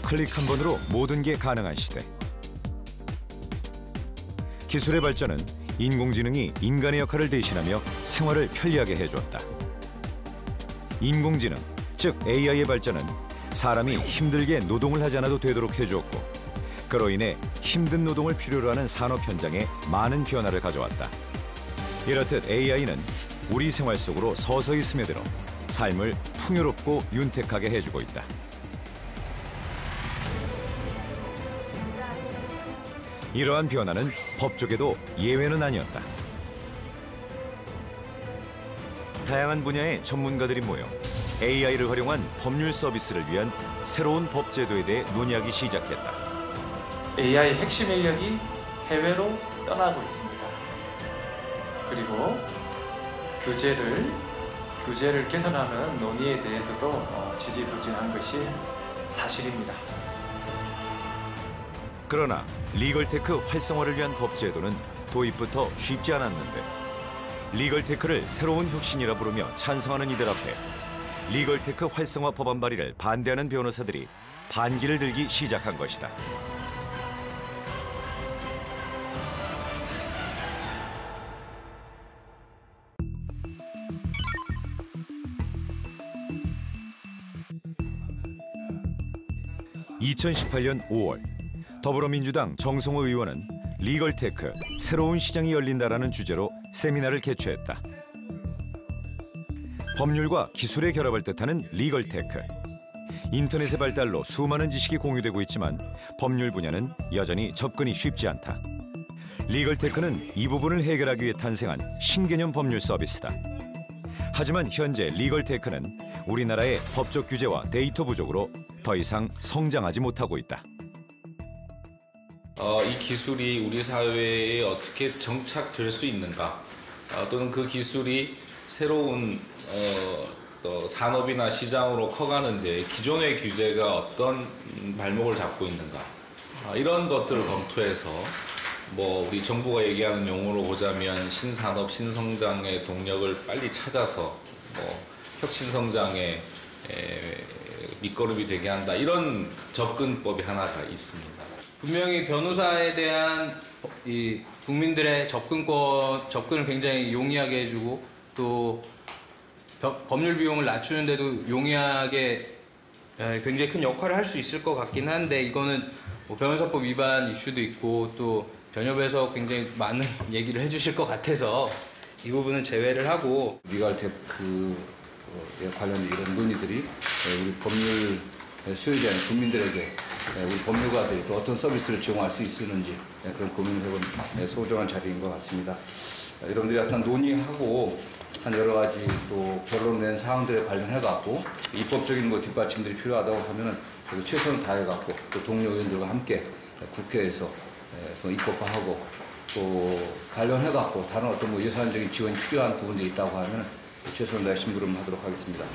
클릭 한 번으로 모든 게 가능한 시대. 기술의 발전은 인공지능이 인간의 역할을 대신하며 생활을 편리하게 해주었다. 인공지능, 즉 AI의 발전은 사람이 힘들게 노동을 하지 않아도 되도록 해주었고, 그로 인해 힘든 노동을 필요로 하는 산업 현장에 많은 변화를 가져왔다. 이렇듯 AI는 우리 생활 속으로 서서히 스며들어 삶을 풍요롭고 윤택하게 해주고 있다. 이러한 변화는 법조계도 예외는 아니었다. 다양한 분야의 전문가들이 모여 AI를 활용한 법률 서비스를 위한 새로운 법 제도에 대해 논의하기 시작했다. AI 핵심 인력이 해외로 떠나고 있습니다. 그리고 규제를 개선하는 논의에 대해서도 지지부진한 것이 사실입니다. 그러나 리걸테크 활성화를 위한 법 제도는 도입부터 쉽지 않았는데, 리걸테크를 새로운 혁신이라 부르며 찬성하는 이들 앞에 리걸테크 활성화 법안 발의를 반대하는 변호사들이 반기를 들기 시작한 것이다. (2018년 5월) 더불어민주당 정성호 의원은 리걸테크 새로운 시장이 열린다라는 주제로 세미나를 개최했다. 법률과 기술의 결합을 뜻하는 리걸테크. 인터넷의 발달로 수많은 지식이 공유되고 있지만 법률 분야는 여전히 접근이 쉽지 않다. 리걸테크는 이 부분을 해결하기 위해 탄생한 신개념 법률 서비스다. 하지만 현재 리걸테크는 우리나라의 법적 규제와 데이터 부족으로 더 이상 성장하지 못하고 있다. 이 기술이 우리 사회에 어떻게 정착될 수 있는가, 또는 그 기술이 새로운 또 산업이나 시장으로 커가는데 기존의 규제가 어떤 발목을 잡고 있는가, 이런 것들을 검토해서 우리 정부가 얘기하는 용어로 보자면 신산업, 신성장의 동력을 빨리 찾아서 혁신 성장의 밑거름이 되게 한다, 이런 접근법이 하나가 있습니다. 분명히 변호사에 대한 이 국민들의 접근을 굉장히 용이하게 해주고, 또 법률 비용을 낮추는데도 용이하게 굉장히 큰 역할을 할 수 있을 것 같긴 한데, 이거는 변호사법 위반 이슈도 있고 또 변협에서 굉장히 많은 얘기를 해주실 것 같아서 이 부분은 제외를 하고, 리걸테크에 관련된 이런 논의들이 우리 법률 수요자인 국민들에게 우리 법률가들이 또 어떤 서비스를 제공할 수 있는지 그런 고민을 해본 소중한 자리인 것 같습니다. 여러분들이 약간 논의하고 한 여러 가지 또 결론 낸 사항들에 관련해갖고 입법적인 뒷받침들이 필요하다고 하면은 최선을 다해갖고 또 동료 의원들과 함께 국회에서 입법화하고, 또 관련해갖고 다른 어떤 예산적인 지원이 필요한 부분들이 있다고 하면 최선을 다해 심부름하도록 하겠습니다.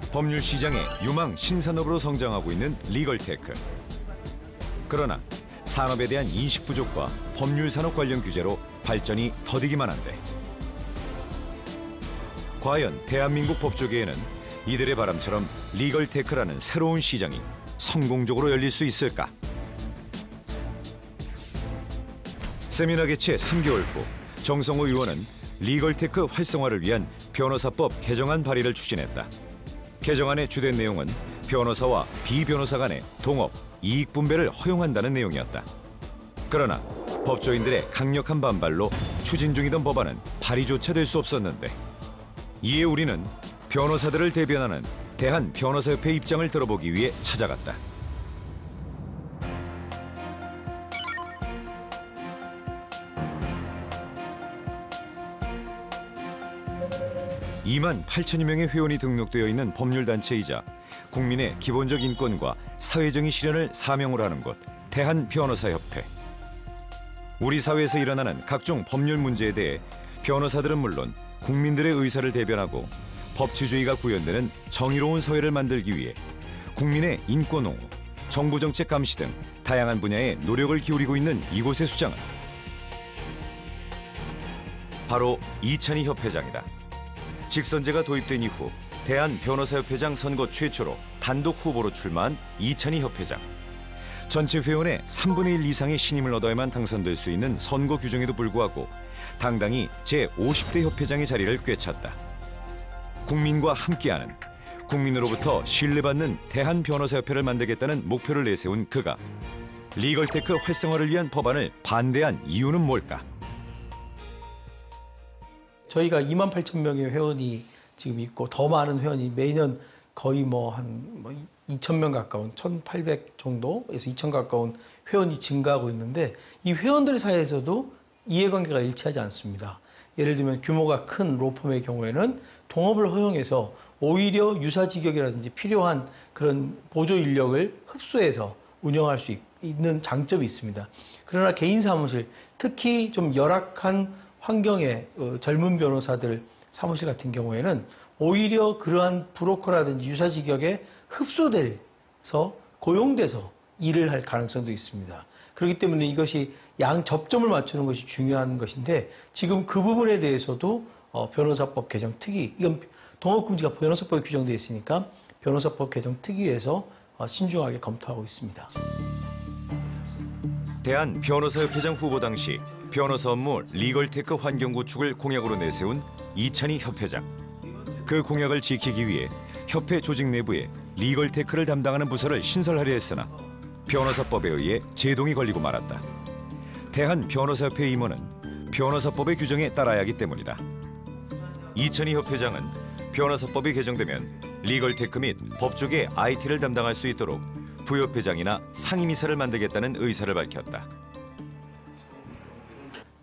법률 시장의 유망 신산업으로 성장하고 있는 리걸테크. 그러나 산업에 대한 인식 부족과 법률 산업 관련 규제로 발전이 더디기만 한데, 과연 대한민국 법조계에는 이들의 바람처럼 리걸테크라는 새로운 시장이 성공적으로 열릴 수 있을까? 세미나 개최 3개월 후 정성호 의원은 리걸테크 활성화를 위한 변호사법 개정안 발의를 추진했다. 개정안의 주된 내용은 변호사와 비변호사 간의 동업, 이익 분배를 허용한다는 내용이었다. 그러나 법조인들의 강력한 반발로 추진 중이던 법안은 발의조차 될 수 없었는데, 이에 우리는 변호사들을 대변하는 대한변호사협회 입장을 들어보기 위해 찾아갔다. (2만 8천여 명의 회원이 등록되어 있는 법률단체이자 국민의 기본적 인권과 사회정의 실현을 사명으로 하는 곳 대한변호사협회. 우리 사회에서 일어나는 각종 법률 문제에 대해 변호사들은 물론 국민들의 의사를 대변하고 법치주의가 구현되는 정의로운 사회를 만들기 위해 국민의 인권 옹호, 정부 정책 감시 등 다양한 분야에 노력을 기울이고 있는 이곳의 수장은 바로 이찬희 협회장이다. 직선제가 도입된 이후 대한변호사협회장 선거 최초로 단독 후보로 출마한 이찬희 협회장. 전체 회원의 3분의 1 이상의 신임을 얻어야만 당선될 수 있는 선거 규정에도 불구하고 당당히 제50대 협회장의 자리를 꿰찼다. 국민과 함께하는, 국민으로부터 신뢰받는 대한변호사협회를 만들겠다는 목표를 내세운 그가 리걸테크 활성화를 위한 법안을 반대한 이유는 뭘까? 저희가 28,000명의 회원이 지금 있고 더 많은 회원이 매년 거의 한 2,000명 가까운 1,800 정도에서 2,000 가까운 회원이 증가하고 있는데 이 회원들 사이에서도 이해관계가 일치하지 않습니다. 예를 들면 규모가 큰 로펌의 경우에는 동업을 허용해서 오히려 유사직역이라든지 필요한 그런 보조 인력을 흡수해서 운영할 수 있는 장점이 있습니다. 그러나 개인 사무실, 특히 좀 열악한 환경의 젊은 변호사들 사무실 같은 경우에는 오히려 그러한 브로커라든지 유사직역에 흡수돼서 고용돼서 일을 할 가능성도 있습니다. 그렇기 때문에 이것이 접점을 맞추는 것이 중요한 것인데 지금 그 부분에 대해서도 변호사법 개정 특위, 이건 동업금지가 변호사법에 규정되어 있으니까 변호사법 개정 특위에서 신중하게 검토하고 있습니다. 대한변호사협회장 후보 당시 변호사 업무 리걸테크 환경 구축을 공약으로 내세운 이찬희 협회장. 그 공약을 지키기 위해 협회 조직 내부에 리걸테크를 담당하는 부서를 신설하려 했으나 변호사법에 의해 제동이 걸리고 말았다. 대한변호사협회 임원은 변호사법의 규정에 따라야 하기 때문이다. 이찬희 협회장은 변호사법이 개정되면 리걸테크 및 법조계 IT를 담당할 수 있도록 부협회장이나 상임이사를 만들겠다는 의사를 밝혔다.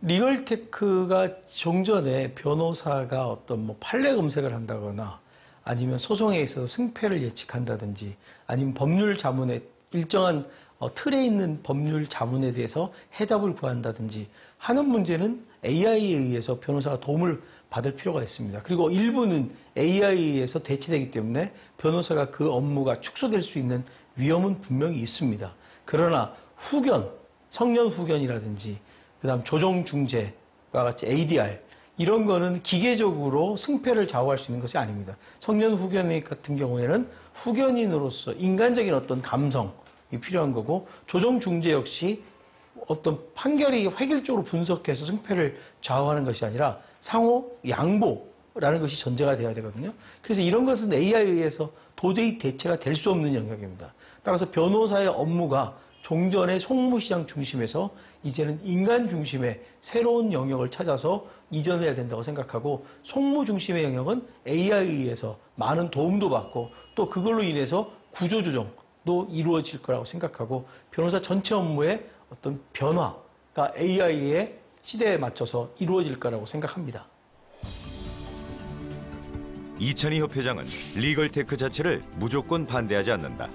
리걸테크가 종전에 변호사가 어떤 판례 검색을 한다거나 아니면 소송에 있어서 승패를 예측한다든지 아니면 법률 자문에 일정한 틀에 있는 법률 자문에 대해서 해답을 구한다든지 하는 문제는 AI에 의해서 변호사가 도움을 받을 필요가 있습니다. 그리고 일부는 AI에 의해서 대체되기 때문에 변호사가 그 업무가 축소될 수 있는 위험은 분명히 있습니다. 그러나 후견, 성년 후견이라든지 그다음 조정 중재와 같이 ADR 이런 거는 기계적으로 승패를 좌우할 수 있는 것이 아닙니다. 성년 후견 같은 경우에는 후견인으로서 인간적인 어떤 감성이 필요한 거고 조정 중재 역시 어떤 판결이 획일적으로 분석해서 승패를 좌우하는 것이 아니라 상호 양보라는 것이 전제가 돼야 되거든요. 그래서 이런 것은 AI에 의해서 도저히 대체가 될 수 없는 영역입니다. 따라서 변호사의 업무가 종전의 송무시장 중심에서 이제는 인간 중심의 새로운 영역을 찾아서 이전해야 된다고 생각하고 송무 중심의 영역은 AI에 의해서 많은 도움도 받고 또 그걸로 인해서 구조조정도 이루어질 거라고 생각하고 변호사 전체 업무의 어떤 변화가 AI의 시대에 맞춰서 이루어질 거라고 생각합니다. 이찬희 협회장은 리걸테크 자체를 무조건 반대하지 않는다.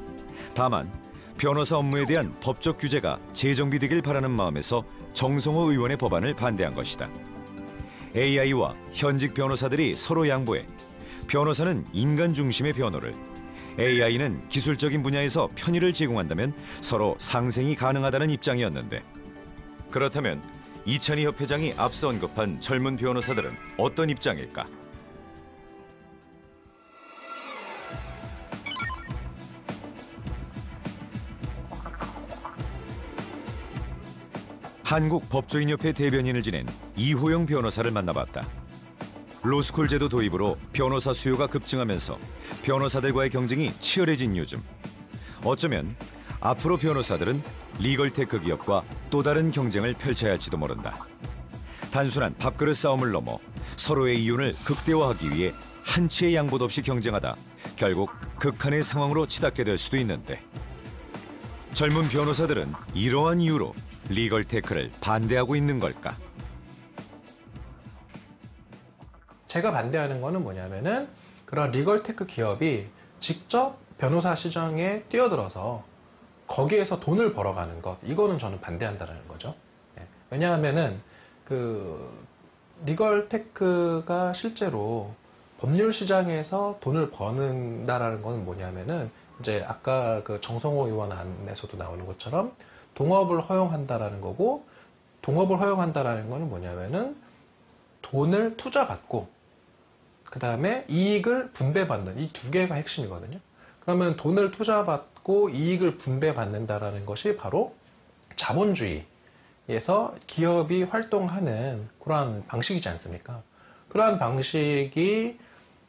다만 변호사 업무에 대한 법적 규제가 재정비되길 바라는 마음에서 정성호 의원의 법안을 반대한 것이다. AI와 현직 변호사들이 서로 양보해 변호사는 인간 중심의 변호를, AI는 기술적인 분야에서 편의를 제공한다면 서로 상생이 가능하다는 입장이었는데 그렇다면 이찬희 협회장이 앞서 언급한 젊은 변호사들은 어떤 입장일까? 한국법조인협회 대변인을 지낸 이호영 변호사를 만나봤다. 로스쿨 제도 도입으로 변호사 수요가 급증하면서 변호사들과의 경쟁이 치열해진 요즘 어쩌면 앞으로 변호사들은 리걸테크 기업과 또 다른 경쟁을 펼쳐야 할지도 모른다. 단순한 밥그릇 싸움을 넘어 서로의 이윤을 극대화하기 위해 한치의 양보도 없이 경쟁하다 결국 극한의 상황으로 치닫게 될 수도 있는데 젊은 변호사들은 이러한 이유로 리걸테크를 반대하고 있는 걸까? 제가 반대하는 거는 뭐냐면은 그런 리걸테크 기업이 직접 변호사 시장에 뛰어들어서 거기에서 돈을 벌어가는 것, 이거는 저는 반대한다는 거죠. 왜냐하면은 그 리걸테크가 실제로 법률 시장에서 돈을 버는다라는 건 뭐냐면은 이제 아까 그 정성호 의원 안에서도 나오는 것처럼 동업을 허용한다라는 거고, 동업을 허용한다라는 거는 뭐냐면은 돈을 투자받고 그 다음에 이익을 분배받는 이 두 개가 핵심이거든요. 그러면 돈을 투자받고 이익을 분배받는다라는 것이 바로 자본주의에서 기업이 활동하는 그러한 방식이지 않습니까? 그러한 방식이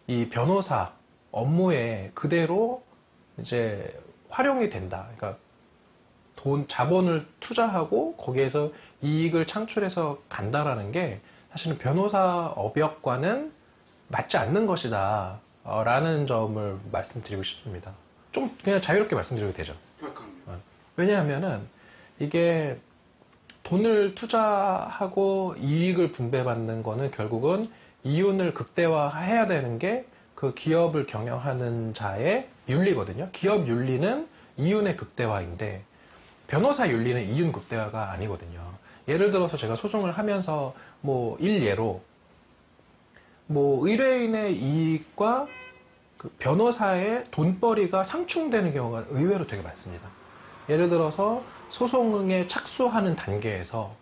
이 변호사 업무에 그대로 이제 활용이 된다. 그러니까 자본을 투자하고 거기에서 이익을 창출해서 간다라는 게 사실은 변호사 업역과는 맞지 않는 것이다 라는 점을 말씀드리고 싶습니다. 좀 그냥 자유롭게 말씀드려도 되죠. 왜냐하면은 이게 돈을 투자하고 이익을 분배받는 거는 결국은 이윤을 극대화해야 되는 게 그 기업을 경영하는 자의 윤리거든요. 기업 윤리는 이윤의 극대화인데 변호사 윤리는 이윤 극대화가 아니거든요. 예를 들어서 제가 소송을 하면서 뭐 일예로 뭐 의뢰인의 이익과 그 변호사의 돈벌이가 상충되는 경우가 의외로 되게 많습니다. 예를 들어서 소송에 착수하는 단계에서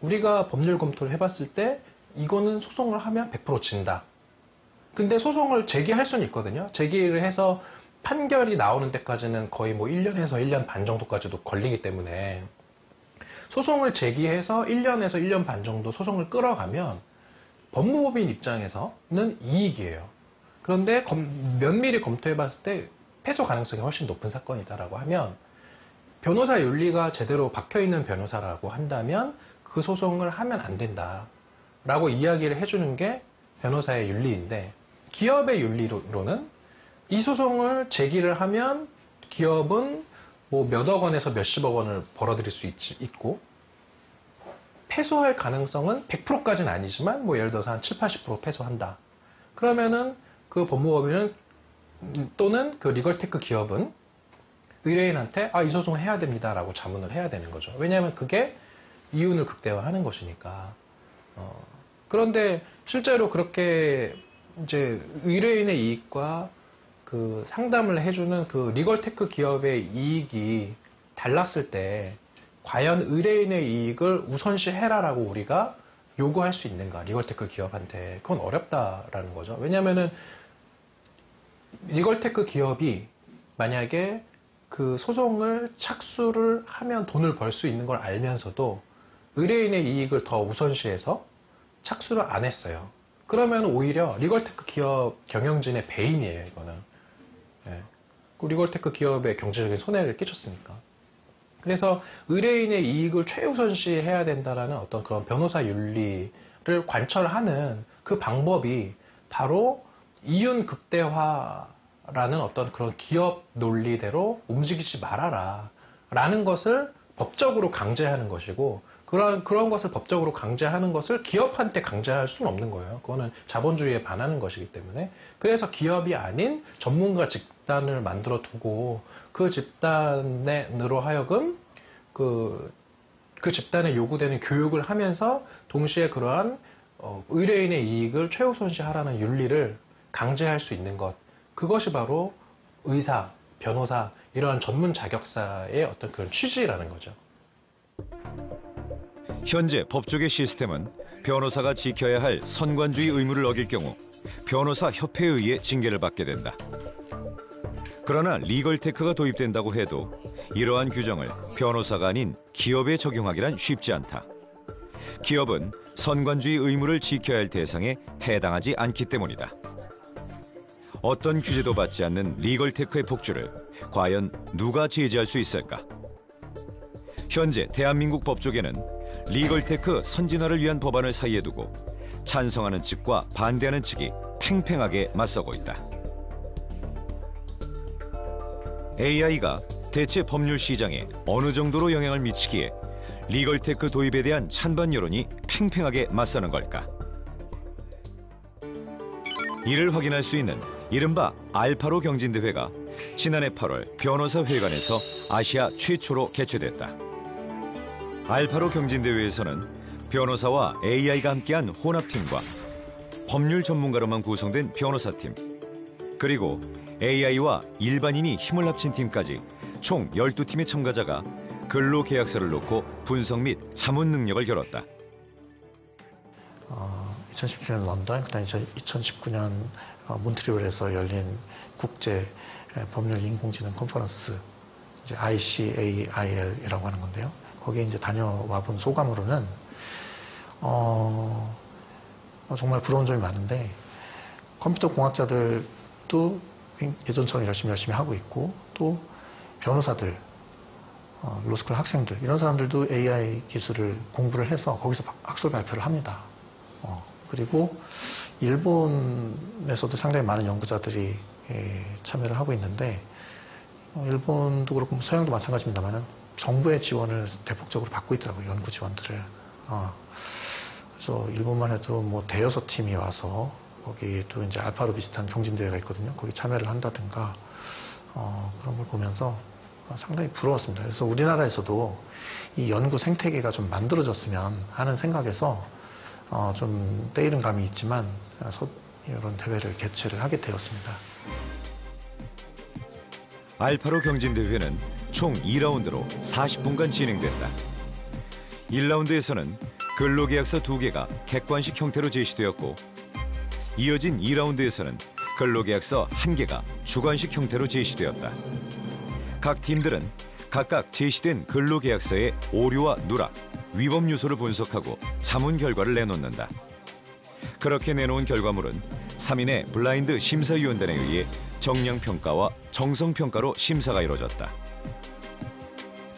우리가 법률 검토를 해봤을 때 이거는 소송을 하면 100% 진다. 근데 소송을 제기할 수는 있거든요. 제기를 해서 판결이 나오는 데까지는 거의 뭐 1년에서 1년 반 정도까지도 걸리기 때문에 소송을 제기해서 1년에서 1년 반 정도 소송을 끌어가면 법무법인 입장에서는 이익이에요. 그런데 면밀히 검토해봤을 때 패소 가능성이 훨씬 높은 사건이다라고 하면 변호사 윤리가 제대로 박혀있는 변호사라고 한다면 그 소송을 하면 안 된다라고 이야기를 해주는 게 변호사의 윤리인데 기업의 윤리로는 이 소송을 제기를 하면 기업은 뭐 몇억 원에서 몇십억 원을 벌어들일 수 있고 패소할 가능성은 100%까지는 아니지만 뭐 예를 들어서 한 7, 80% 패소한다. 그러면은 그 법무법인은 또는 그 리걸테크 기업은 의뢰인한테 이 소송을 해야 됩니다 라고 자문을 해야 되는 거죠. 왜냐하면 그게 이윤을 극대화하는 것이니까. 그런데 실제로 그렇게 이제 의뢰인의 이익과 그 상담을 해주는 그 리걸테크 기업의 이익이 달랐을 때 과연 의뢰인의 이익을 우선시해라라고 우리가 요구할 수 있는가? 리걸테크 기업한테 그건 어렵다라는 거죠. 왜냐하면은 리걸테크 기업이 만약에 그 소송을 착수를 하면 돈을 벌 수 있는 걸 알면서도 의뢰인의 이익을 더 우선시해서 착수를 안 했어요. 그러면 오히려 리걸테크 기업 경영진의 배인이에요, 이거는. 예. 리걸테크 기업의 경제적인 손해를 끼쳤으니까. 그래서 의뢰인의 이익을 최우선시해야 된다라는 어떤 그런 변호사 윤리를 관철하는 그 방법이 바로 이윤 극대화라는 어떤 그런 기업 논리대로 움직이지 말아라 라는 것을 법적으로 강제하는 것이고 그런 것을 법적으로 강제하는 것을 기업한테 강제할 수는 없는 거예요. 그거는 자본주의에 반하는 것이기 때문에. 그래서 기업이 아닌 전문가 집단을 만들어 두고 그 집단으로 하여금 그 집단에 요구되는 교육을 하면서 동시에 그러한 의뢰인의 이익을 최우선시하라는 윤리를 강제할 수 있는 것. 그것이 바로 의사, 변호사 이러한 전문 자격사의 어떤 그런 취지라는 거죠. 현재 법조계 시스템은 변호사가 지켜야 할 선관주의 의무를 어길 경우 변호사 협회에 의해 징계를 받게 된다. 그러나 리걸테크가 도입된다고 해도 이러한 규정을 변호사가 아닌 기업에 적용하기란 쉽지 않다. 기업은 선관주의 의무를 지켜야 할 대상에 해당하지 않기 때문이다. 어떤 규제도 받지 않는 리걸테크의 폭주를 과연 누가 제지할 수 있을까? 현재 대한민국 법조계는 리걸테크 선진화를 위한 법안을 사이에 두고 찬성하는 측과 반대하는 측이 팽팽하게 맞서고 있다. AI가 대체 법률 시장에 어느 정도로 영향을 미치기에 리걸테크 도입에 대한 찬반 여론이 팽팽하게 맞서는 걸까? 이를 확인할 수 있는 이른바 알파로 경진대회가 지난해 8월 변호사회관에서 아시아 최초로 개최됐다. 알파로 경진대회에서는 변호사와 AI가 함께한 혼합팀과 법률 전문가로만 구성된 변호사팀, 그리고 AI와 일반인이 힘을 합친 팀까지 총 12팀의 참가자가 근로계약서를 놓고 분석 및 자문 능력을 겨뤘다. 2017년 런던, 그다음에 2019년 몬트리올에서 열린 국제 법률 인공지능 컨퍼런스, 이제 ICAIL이라고 하는 건데요. 거기에 이제 다녀와 본 소감으로는 정말 부러운 점이 많은데, 컴퓨터 공학자들도 예전처럼 열심히 하고 있고, 또 변호사들, 로스쿨 학생들, 이런 사람들도 AI 기술을 공부를 해서 거기서 학술 발표를 합니다. 그리고 일본에서도 상당히 많은 연구자들이 참여를 하고 있는데, 일본도 그렇고 서양도 마찬가지입니다만 정부의 지원을 대폭적으로 받고 있더라고요. 연구 지원들을. 그래서 일본만 해도 뭐 대여섯 팀이 와서 거기도 이제 알파로 비슷한 경진대회가 있거든요. 거기 참여를 한다든가 그런 걸 보면서 상당히 부러웠습니다. 그래서 우리나라에서도 이 연구 생태계가 좀 만들어졌으면 하는 생각에서 좀 때이른 감이 있지만 이런 대회를 개최를 하게 되었습니다. 알파로 경진대회는 총 2라운드로 40분간 진행됐다. 1라운드에서는 근로계약서 2개가 객관식 형태로 제시되었고, 이어진 2라운드에서는 근로계약서 1개가 주관식 형태로 제시되었다. 각 팀들은 각각 제시된 근로계약서의 오류와 누락, 위법 요소를 분석하고 자문 결과를 내놓는다. 그렇게 내놓은 결과물은 3인의 블라인드 심사위원단에 의해 정량평가와 정성평가로 심사가 이루어졌다.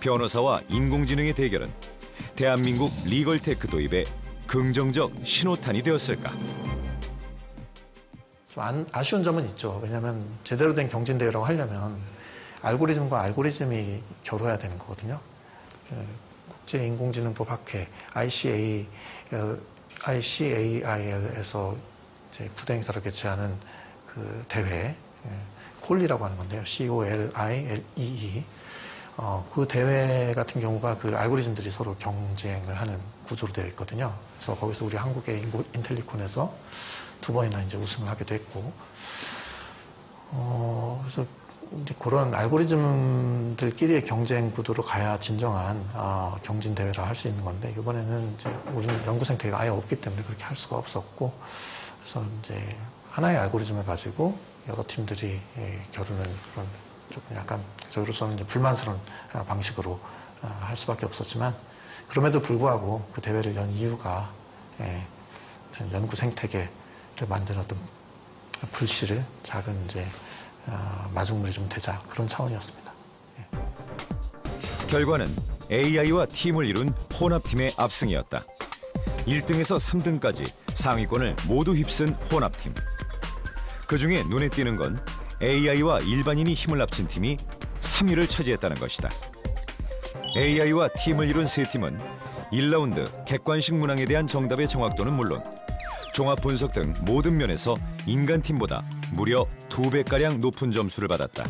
변호사와 인공지능의 대결은 대한민국 리걸테크 도입에 긍정적 신호탄이 되었을까? 좀 아쉬운 점은 있죠. 왜냐하면 제대로 된 경진대회라고 하려면 알고리즘과 알고리즘이 겨뤄야 되는 거거든요. 국제인공지능법 학회 ICAIL에서 이제 부대 행사를 개최하는 그 대회, 콜리라고 하는 건데요. COLILEE. 그 대회 같은 경우가 그 알고리즘들이 서로 경쟁을 하는 구조로 되어 있거든요. 그래서 거기서 우리 한국의 인텔리콘에서 2번이나 이제 우승을 하게 됐고, 그래서 이제 그런 알고리즘들끼리의 경쟁 구도로 가야 진정한 경진 대회를 할 수 있는 건데, 이번에는 이제 우리는 연구 생태계가 아예 없기 때문에 그렇게 할 수가 없었고, 그래서 이제 하나의 알고리즘을 가지고 여러 팀들이 겨루는 그런 조금 약간 저희로서는 이제 불만스러운 방식으로 할 수밖에 없었지만, 그럼에도 불구하고 그 대회를 연 이유가 연구 생태계를 만드는 어떤 불씨를 작은 이제 마중물이 좀 되자, 그런 차원이었습니다. 결과는 AI와 팀을 이룬 혼합팀의 압승이었다. 1등에서 3등까지 상위권을 모두 휩쓴 혼합팀. 그중에 눈에 띄는 건 AI와 일반인이 힘을 합친 팀이 3위를 차지했다는 것이다. AI와 팀을 이룬 세 팀은 1라운드 객관식 문항에 대한 정답의 정확도는 물론 종합 분석 등 모든 면에서 인간팀보다 무려 2배가량 높은 점수를 받았다.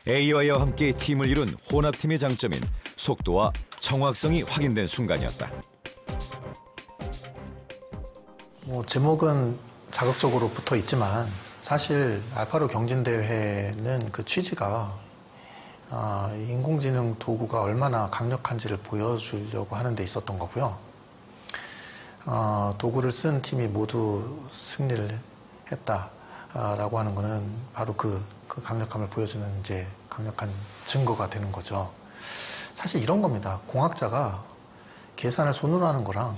AI와 함께 팀을 이룬 혼합팀의 장점인 속도와 정확성이 확인된 순간이었다. 제목은 자극적으로 붙어 있지만 사실 알파로 경진대회는 그 취지가 인공지능 도구가 얼마나 강력한지를 보여주려고 하는 데 있었던 거고요. 도구를 쓴 팀이 모두 승리를 했다라고 하는 거는 바로 그 강력함을 보여주는 이제 강력한 증거가 되는 거죠. 사실 이런 겁니다. 공학자가 계산을 손으로 하는 거랑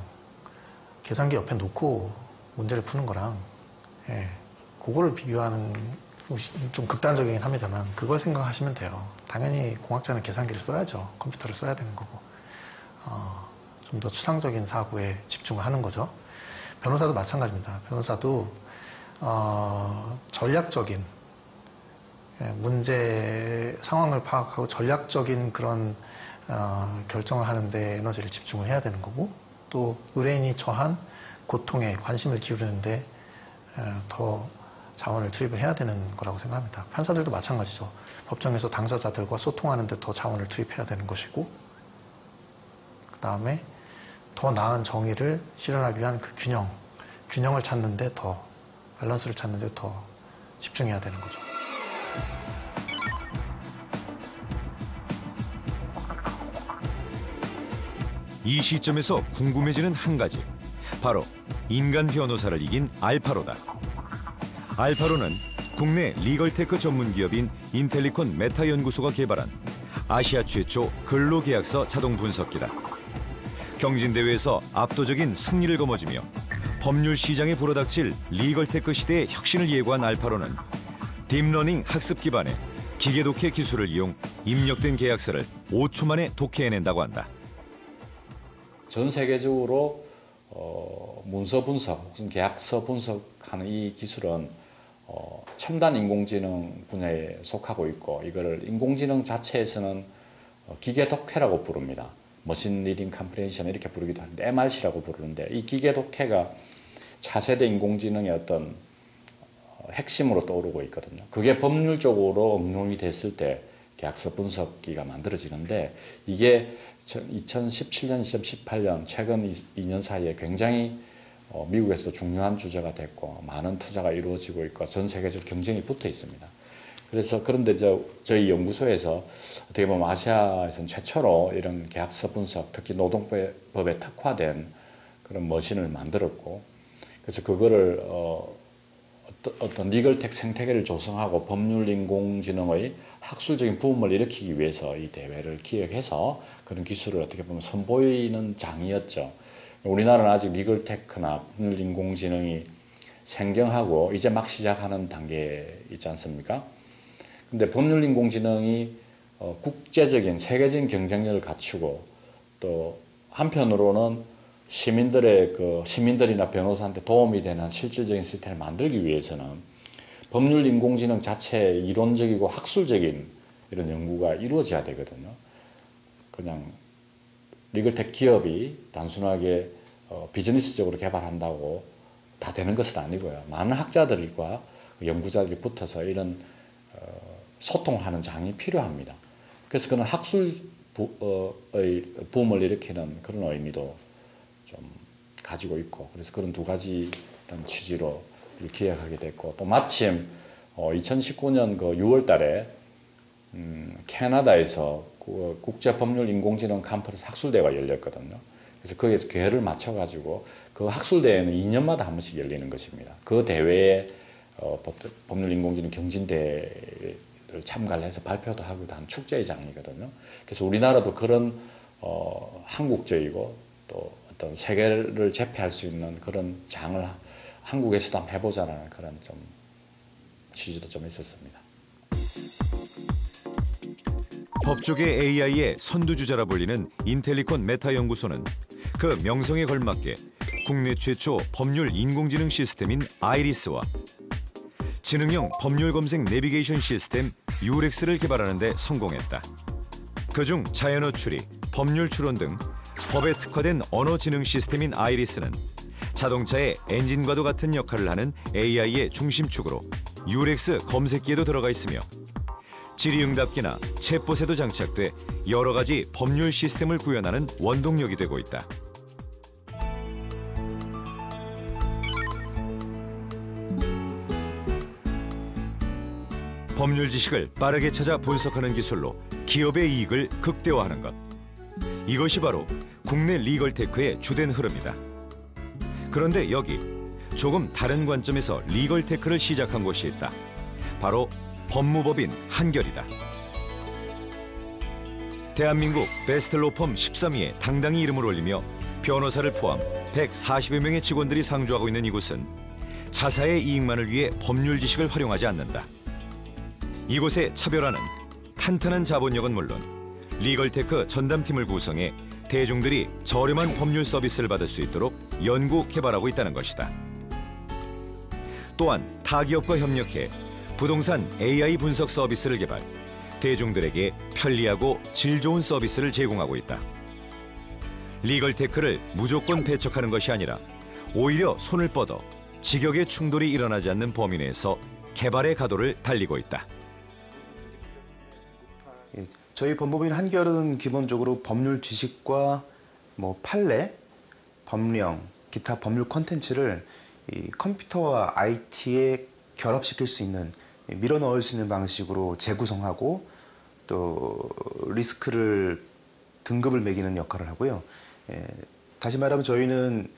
계산기 옆에 놓고 문제를 푸는 거랑 그거를 비교하는, 좀 극단적이긴 합니다만 그걸 생각하시면 돼요. 당연히 공학자는 계산기를 써야죠. 컴퓨터를 써야 되는 거고 좀 더 추상적인 사고에 집중을 하는 거죠. 변호사도 마찬가지입니다. 변호사도 전략적인 문제 상황을 파악하고 전략적인 그런 결정을 하는데 에너지를 집중을 해야 되는 거고, 또 의뢰인이 처한 고통에 관심을 기울이는데 더 자원을 투입을 해야 되는 거라고 생각합니다. 판사들도 마찬가지죠. 법정에서 당사자들과 소통하는 데 더 자원을 투입해야 되는 것이고, 그 다음에 더 나은 정의를 실현하기 위한 그 균형을 찾는데 더, 밸런스를 찾는데 더 집중해야 되는 거죠. 이 시점에서 궁금해지는 한 가지. 바로 인간 변호사를 이긴 알파로다. 알파로는 국내 리걸테크 전문 기업인 인텔리콘 메타연구소가 개발한 아시아 최초 근로계약서 자동 분석기다. 경진대회에서 압도적인 승리를 거머쥐며 법률 시장에 불어닥칠 리걸테크 시대의 혁신을 예고한 알파로는 딥러닝 학습 기반의 기계 독해 기술을 이용 입력된 계약서를 5초 만에 독해해낸다고 한다. 전 세계적으로 문서 분석, 무슨 계약서 분석하는 이 기술은 첨단 인공지능 분야에 속하고 있고, 이거를 인공지능 자체에서는 기계 독해라고 부릅니다. 머신 리딩 컴프레hen션 이렇게 부르기도 하는데 MRC라고 부르는데, 이 기계 독해가 차세대 인공지능의 어떤 핵심으로 떠오르고 있거든요. 그게 법률적으로 응용이 됐을 때 계약서 분석기가 만들어지는데, 이게 2017년, 2018년 최근 2년 사이에 굉장히 미국에서도 중요한 주제가 됐고 많은 투자가 이루어지고 있고 전 세계적 경쟁이 붙어 있습니다. 그래서 그런데 저희 연구소에서 어떻게 보면 아시아에서는 최초로 이런 계약서 분석, 특히 노동법에 특화된 그런 머신을 만들었고, 그래서 그거를 어떤 리걸텍 생태계를 조성하고 법률 인공지능의 학술적인 부음을 일으키기 위해서 이 대회를 기획해서 그런 기술을 어떻게 보면 선보이는 장이었죠. 우리나라는 아직 리걸테크나 법률 인공지능이 생경하고 이제 막 시작하는 단계에 있지 않습니까? 근데 법률 인공지능이 국제적인 세계적인 경쟁력을 갖추고 또 한편으로는 시민들이나 변호사한테 도움이 되는 실질적인 시스템을 만들기 위해서는 법률 인공지능 자체의 이론적이고 학술적인 이런 연구가 이루어져야 되거든요. 그냥 리걸텍 기업이 단순하게 비즈니스적으로 개발한다고 다 되는 것은 아니고요. 많은 학자들과 연구자들이 붙어서 이런 소통하는 장이 필요합니다. 그래서 그런 학술의 붐을 일으키는 그런 의미도 좀 가지고 있고, 그래서 그런 두 가지 취지로 기획하게 됐고, 또 마침 2019년 그 6월 달에 캐나다에서 국제법률 인공지능 컨퍼런스 학술대회가 열렸거든요. 그래서 거기에서 기회를 맞춰가지고 그 학술대회는 2년마다 한 번씩 열리는 것입니다. 그 대회에 법률 인공지능 경진대회를 참가를 해서 발표도 하고 한 축제의 장이거든요. 그래서 우리나라도 그런 한국적이고 또 어떤 세계를 제패할 수 있는 그런 장을 한국에서도 한번 해보자는 그런 좀 취지도 좀 있었습니다. 법조계 AI의 선두주자라 불리는 인텔리콘 메타연구소는 그 명성에 걸맞게 국내 최초 법률 인공지능 시스템인 아이리스와 지능형 법률 검색 내비게이션 시스템 유렉스를 개발하는 데 성공했다. 그중 자연어 추리, 법률 추론 등 법에 특화된 언어 지능 시스템인 아이리스는 자동차의 엔진과도 같은 역할을 하는 AI의 중심축으로 유렉스 검색기에도 들어가 있으며 질의응답기나 챗봇에도 장착돼 여러 가지 법률 시스템을 구현하는 원동력이 되고 있다. 법률 지식을 빠르게 찾아 분석하는 기술로 기업의 이익을 극대화하는 것. 이것이 바로 국내 리걸테크의 주된 흐름이다. 그런데 여기 조금 다른 관점에서 리걸테크를 시작한 곳이 있다. 바로 법무법인 한결이다. 대한민국 베스트 로펌 13위에 당당히 이름을 올리며 변호사를 포함 140여 명의 직원들이 상주하고 있는 이곳은 자사의 이익만을 위해 법률 지식을 활용하지 않는다. 이곳의 차별화는 탄탄한 자본력은 물론 리걸테크 전담팀을 구성해 대중들이 저렴한 법률 서비스를 받을 수 있도록 연구 개발하고 있다는 것이다. 또한 타기업과 협력해 부동산 AI 분석 서비스를 개발, 대중들에게 편리하고 질 좋은 서비스를 제공하고 있다. 리걸테크를 무조건 배척하는 것이 아니라 오히려 손을 뻗어 직역의 충돌이 일어나지 않는 범위 내에서 개발의 가도를 달리고 있다. 저희 법무법인 한결은 기본적으로 법률 지식과 판례, 법령, 기타 법률 콘텐츠를 이 컴퓨터와 IT에 결합시킬 수 있는, 밀어 넣을 수 있는 방식으로 재구성하고 또 리스크를 등급을 매기는 역할을 하고요. 다시 말하면 저희는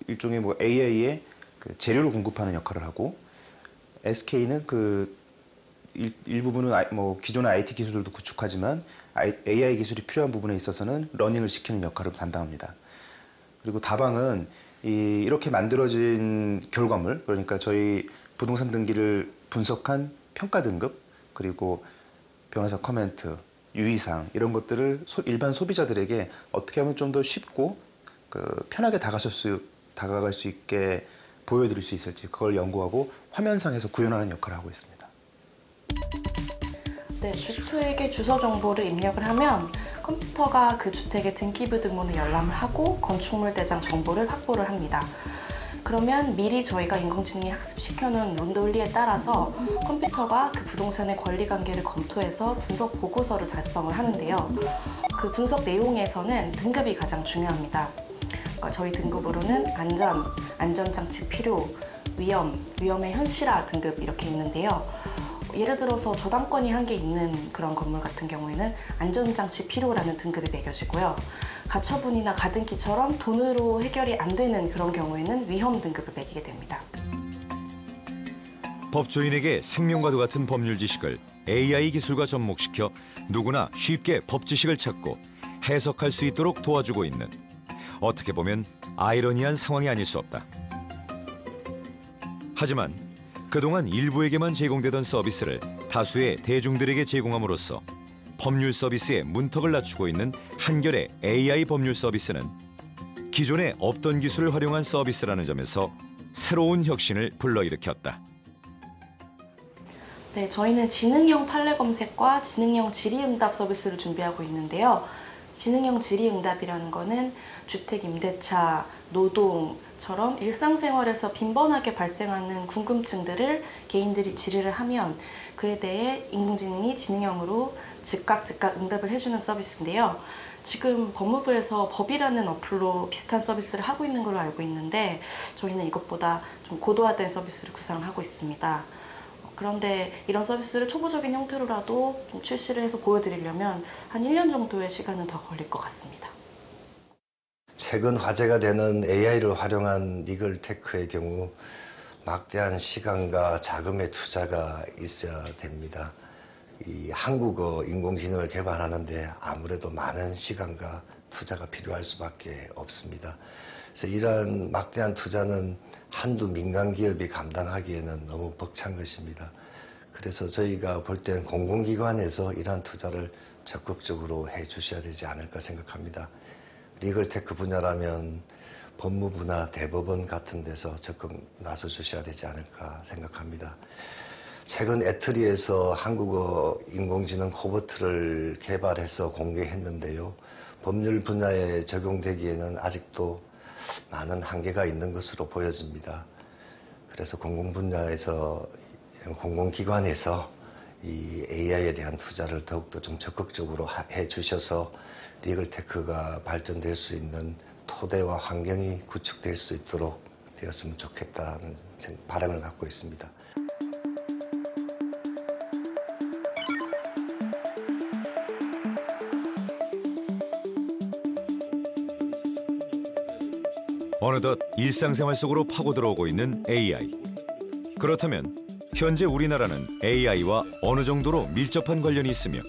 일종의 뭐 AI의 그 재료를 공급하는 역할을 하고 SK는 그 일부분은 뭐 기존의 IT 기술들도 구축하지만 AI 기술이 필요한 부분에 있어서는 러닝을 시키는 역할을 담당합니다. 그리고 다방은 이렇게 만들어진 결과물, 그러니까 저희 부동산 등기를 분석한 평가 등급, 그리고 변호사 코멘트, 유의사항 이런 것들을 일반 소비자들에게 어떻게 하면 좀 더 쉽고 편하게 다가갈 수 있게 보여드릴 수 있을지 그걸 연구하고 화면상에서 구현하는 역할을 하고 있습니다. 네, 주택의 주소 정보를 입력을 하면 컴퓨터가 그 주택의 등기부 등본을 열람을 하고 건축물 대장 정보를 확보를 합니다. 그러면 미리 저희가 인공지능이 학습시켜놓은 논리에 따라서 컴퓨터가 그 부동산의 권리관계를 검토해서 분석 보고서를 작성을 하는데요. 그 분석 내용에서는 등급이 가장 중요합니다. 그러니까 저희 등급으로는 안전장치 필요, 위험의 현실화 등급 이렇게 있는데요. 예를 들어서 저당권이 한 개 있는 그런 건물 같은 경우에는 안전장치 필요라는 등급이 매겨지고요. 가처분이나 가등기처럼 돈으로 해결이 안 되는 그런 경우에는 위험 등급을 매기게 됩니다. 법조인에게 생명과도 같은 법률 지식을 AI 기술과 접목시켜 누구나 쉽게 법 지식을 찾고 해석할 수 있도록 도와주고 있는, 어떻게 보면 아이러니한 상황이 아닐 수 없다. 하지만 그동안 일부에게만 제공되던 서비스를 다수의 대중들에게 제공함으로써 법률 서비스의 문턱을 낮추고 있는 한결의 AI 법률 서비스는 기존에 없던 기술을 활용한 서비스라는 점에서 새로운 혁신을 불러일으켰다. 네, 저희는 지능형 판례 검색과 지능형 질의응답 서비스를 준비하고 있는데요. 지능형 질의응답이라는 거는 주택 임대차, 노동처럼 일상생활에서 빈번하게 발생하는 궁금증들을 개인들이 질의를 하면 그에 대해 인공지능이 지능형으로 즉각 응답을 해주는 서비스인데요. 지금 법무부에서 법이라는 어플로 비슷한 서비스를 하고 있는 걸로 알고 있는데 저희는 이것보다 좀 고도화된 서비스를 구상하고 있습니다. 그런데 이런 서비스를 초보적인 형태로라도 좀 출시를 해서 보여드리려면 한 1년 정도의 시간은 더 걸릴 것 같습니다. 최근 화제가 되는 AI를 활용한 리걸테크의 경우 막대한 시간과 자금의 투자가 있어야 됩니다. 이 한국어 인공지능을 개발하는데 아무래도 많은 시간과 투자가 필요할 수밖에 없습니다. 그래서 이러한 막대한 투자는 한두 민간 기업이 감당하기에는 너무 벅찬 것입니다. 그래서 저희가 볼 때는 공공기관에서 이러한 투자를 적극적으로 해 주셔야 되지 않을까 생각합니다. 리걸테크 분야라면 법무부나 대법원 같은 데서 적극 나서 주셔야 되지 않을까 생각합니다. 최근 애트리에서 한국어 인공지능 코보트를 개발해서 공개했는데요. 법률 분야에 적용되기에는 아직도 많은 한계가 있는 것으로 보여집니다. 그래서 공공기관에서 이 AI에 대한 투자를 더욱더 좀 적극적으로 해 주셔서 리걸테크가 발전될 수 있는 토대와 환경이 구축될 수 있도록 되었으면 좋겠다는 바람을 갖고 있습니다. 어느덧 일상생활 속으로 파고들어오고 있는 AI. 그렇다면 현재 우리나라는 AI와 어느 정도로 밀접한 관련이 있으며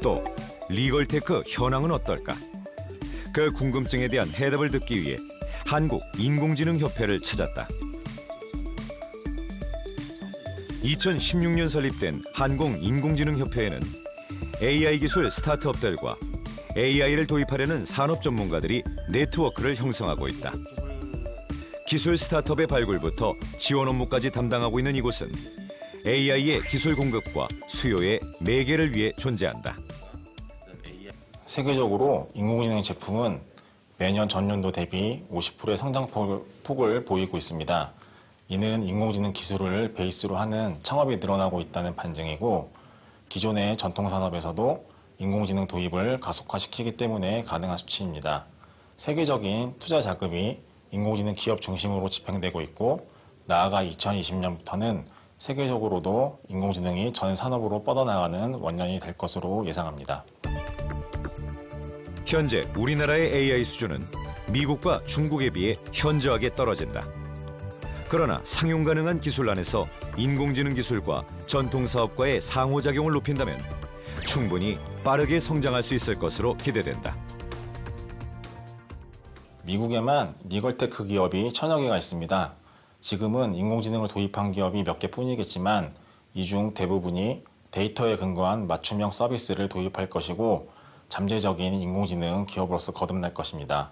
또 리걸테크 현황은 어떨까? 그 궁금증에 대한 해답을 듣기 위해 한국인공지능협회를 찾았다. 2016년 설립된 한국인공지능협회에는 AI 기술 스타트업들과 AI를 도입하려는 산업 전문가들이 네트워크를 형성하고 있다. 기술 스타트업의 발굴부터 지원 업무까지 담당하고 있는 이곳은 AI의 기술 공급과 수요의 매개를 위해 존재한다. 세계적으로 인공지능 제품은 매년 전년도 대비 50%의 성장폭을 보이고 있습니다. 이는 인공지능 기술을 베이스로 하는 창업이 늘어나고 있다는 반증이고 기존의 전통 산업에서도 인공지능 도입을 가속화시키기 때문에 가능한 수치입니다. 세계적인 투자 자금이 인공지능 기업 중심으로 집행되고 있고 나아가 2020년부터는 세계적으로도 인공지능이 전 산업으로 뻗어나가는 원년이 될 것으로 예상합니다. 현재 우리나라의 AI 수준은 미국과 중국에 비해 현저하게 떨어진다. 그러나 상용 가능한 기술 안에서 인공지능 기술과 전통 사업과의 상호작용을 높인다면 충분히 빠르게 성장할 수 있을 것으로 기대된다. 미국에만 리걸테크 기업이 1000여 개가 있습니다. 지금은 인공지능을 도입한 기업이 몇 개뿐이겠지만 이 중 대부분이 데이터에 근거한 맞춤형 서비스를 도입할 것이고 잠재적인 인공지능 기업으로서 거듭날 것입니다.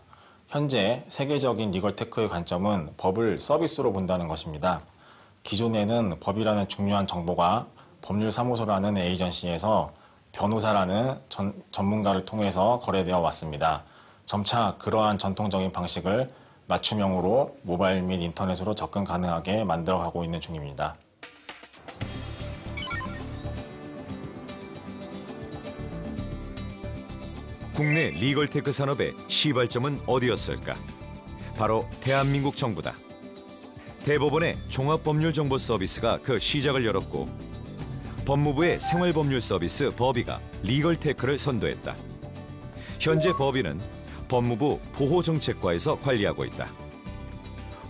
현재 세계적인 리걸테크의 관점은 법을 서비스로 본다는 것입니다. 기존에는 법이라는 중요한 정보가 법률사무소라는 에이전시에서 변호사라는 전문가를 통해서 거래되어 왔습니다. 점차 그러한 전통적인 방식을 맞춤형으로 모바일 및 인터넷으로 접근 가능하게 만들어가고 있는 중입니다. 국내 리걸테크 산업의 시발점은 어디였을까? 바로 대한민국 정부다. 대법원의 종합법률정보 서비스가 그 시작을 열었고 법무부의 생활법률 서비스 법이가 리걸테크를 선도했다. 현재 법이는 법무부 보호정책과에서 관리하고 있다.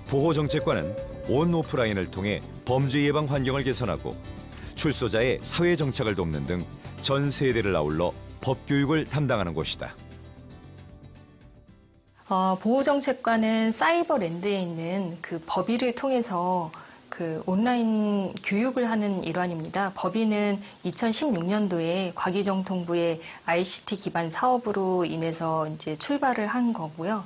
보호정책과는 온 오프라인을 통해 범죄 예방 환경을 개선하고 출소자의 사회 정착을 돕는 등 전 세대를 아울러 법교육을 담당하는 곳이다. 보호정책과는 사이버랜드에 있는 그 법의를 통해서 그 온라인 교육을 하는 일환입니다. 법의는 2016년도에 과기정통부의 ICT 기반 사업으로 인해서 이제 출발을 한 거고요.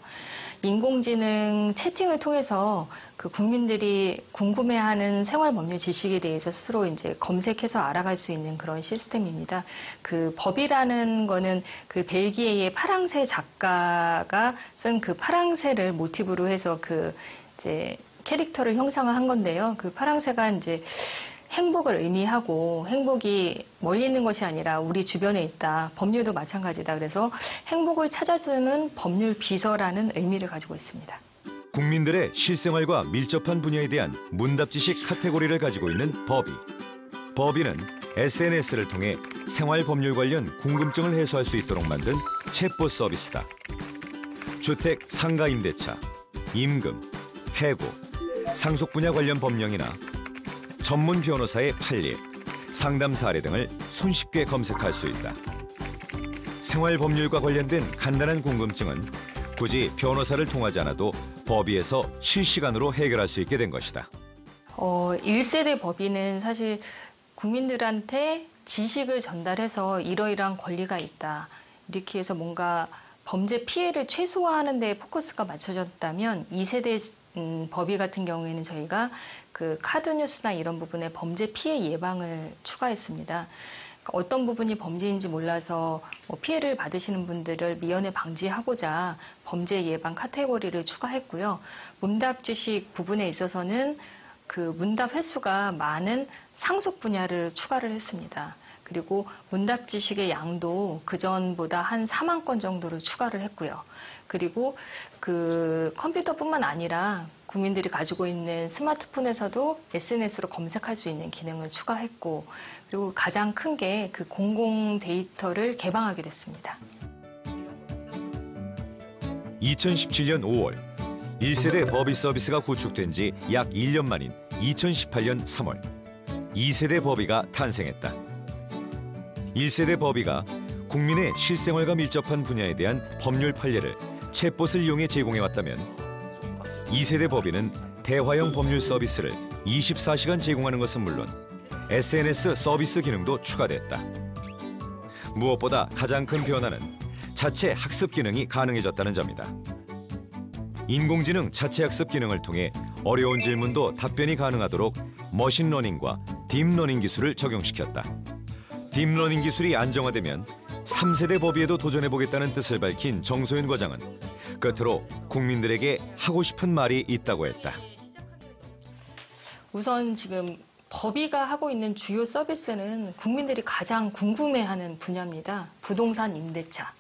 인공지능 채팅을 통해서 그 국민들이 궁금해하는 생활법률 지식에 대해서 스스로 이제 검색해서 알아갈 수 있는 그런 시스템입니다. 그 법이라는 거는 그 벨기에의 파랑새 작가가 쓴 그 파랑새를 모티브로 해서 그 이제 캐릭터를 형상화한 건데요. 그 파랑새가 이제 행복을 의미하고 행복이 멀리 있는 것이 아니라 우리 주변에 있다. 법률도 마찬가지다. 그래서 행복을 찾아주는 법률 비서라는 의미를 가지고 있습니다. 국민들의 실생활과 밀접한 분야에 대한 문답지식 카테고리를 가지고 있는 법의. 법의는 SNS를 통해 생활법률 관련 궁금증을 해소할 수 있도록 만든 챗봇 서비스다. 주택 상가 임대차, 임금, 해고, 상속 분야 관련 법령이나 전문 변호사의 판례, 상담 사례 등을 손쉽게 검색할 수 있다. 생활법률과 관련된 간단한 궁금증은 굳이 변호사를 통하지 않아도 법의에서 실시간으로 해결할 수 있게 된 것이다. 1세대 법의는 사실 국민들한테 지식을 전달해서 이러이러한 권리가 있다. 이렇게 해서 뭔가 범죄 피해를 최소화하는 데 포커스가 맞춰졌다면 2세대 법의 같은 경우에는 저희가 그 카드뉴스나 이런 부분에 범죄 피해 예방을 추가했습니다. 어떤 부분이 범죄인지 몰라서 피해를 받으시는 분들을 미연에 방지하고자 범죄 예방 카테고리를 추가했고요. 문답 지식 부분에 있어서는 그 문답 횟수가 많은 상속 분야를 추가를 했습니다. 그리고 문답 지식의 양도 그전보다 한 4만 건 정도를 추가를 했고요. 그리고 그 컴퓨터뿐만 아니라 국민들이 가지고 있는 스마트폰에서도 SNS로 검색할 수 있는 기능을 추가했고, 그리고 가장 큰 게 그 공공 데이터를 개방하게 됐습니다. 2017년 5월 1세대 법의 서비스가 구축된 지 약 1년 만인 2018년 3월 2세대 법의가 탄생했다. 1세대 법의가 국민의 실생활과 밀접한 분야에 대한 법률 판례를 챗봇을 이용해 제공해왔다면 2세대 법의는 대화형 법률 서비스를 24시간 제공하는 것은 물론 SNS 서비스 기능도 추가됐다. 무엇보다 가장 큰 변화는 자체 학습 기능이 가능해졌다는 점이다. 인공지능 자체 학습 기능을 통해 어려운 질문도 답변이 가능하도록 머신러닝과 딥러닝 기술을 적용시켰다. 딥러닝 기술이 안정화되면 3세대 법의에도 도전해보겠다는 뜻을 밝힌 정소연 과장은 끝으로 국민들에게 하고 싶은 말이 있다고 했다. 우선 지금 법의가 하고 있는 주요 서비스는 국민들이 가장 궁금해하는 분야입니다. 부동산 임대차,